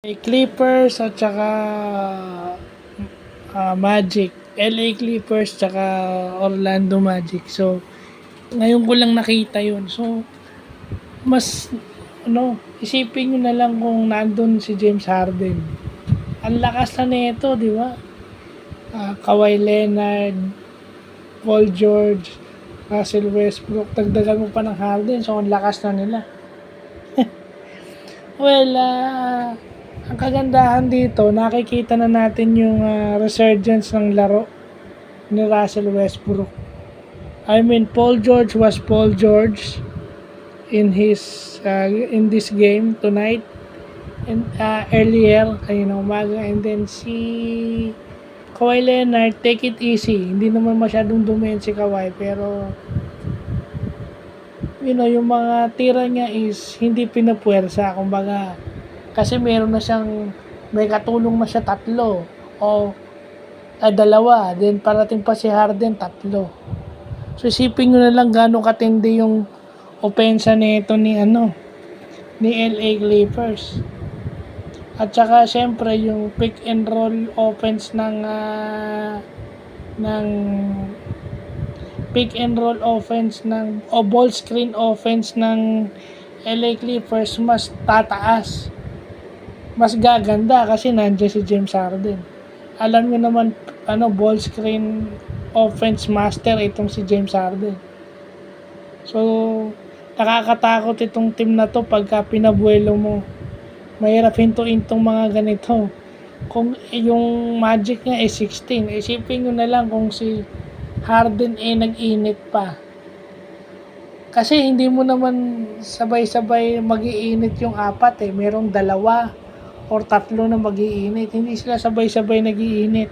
Clippers at saka Magic. LA Clippers tsaka Orlando Magic. So, ngayon ko lang nakita yun. So, mas, isipin nyo na lang kung nandun si James Harden. Ang lakas na nito, di ba? Kawhi Leonard, Paul George, Russell Westbrook, dagdagan mo pa ng Harden. So, ang lakas na nila. Well, ang kagandahan dito, nakikita na natin yung resurgence ng laro ni Russell Westbrook. I mean, Paul George was Paul George in this game tonight and earlier kanina umaga, and then si Kawhi Leonard, take it easy. Hindi naman masyadong dumain si Kawhi, pero yung mga tira niya is hindi pinapuwersa, kumbaga, kasi may katulong na siya tatlo o dalawa, then parating pa si Harden tatlo. So isipin nyo na lang gaano katindi yung opensa nito ni LA Clippers. At saka syempre yung pick and roll offense ng ball screen offense ng LA Clippers mas tataas, mas gaganda kasi nandiyan si James Harden. Alam niyo naman ball screen offense master itong si James Harden. So nakakatakot itong team na to pagka pinabuelo mo. Mahirap hintuin tong mga ganito. Kung yung Magic niya 16, isipin nyo na lang kung si Harden nag-init pa. Kasi hindi mo naman sabay-sabay mag-iinit yung apat merong dalawa or tatlo na mag-iinit. Hindi sila sabay-sabay nag-iinit.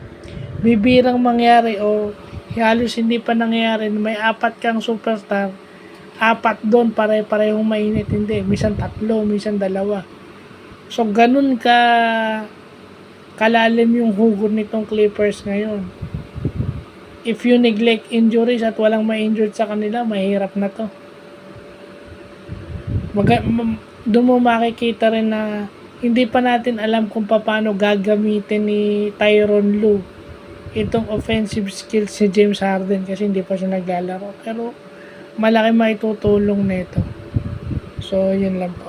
Bibirang mangyari o halos hindi pa nangyari, may apat kang superstar, apat doon pare-parehong mainit. Hindi, minsan tatlo, minsan dalawa. So ganun kalalim yung hugot nitong Clippers ngayon. If you neglect injuries at walang ma-injured sa kanila, mahirap na to. Doon mo makikita rin na hindi pa natin alam kung paano gagamitin ni Tyronn Lue itong offensive skills si James Harden kasi hindi pa siya naglalaro. Pero malaki maitutulong nito. So, yun lang po.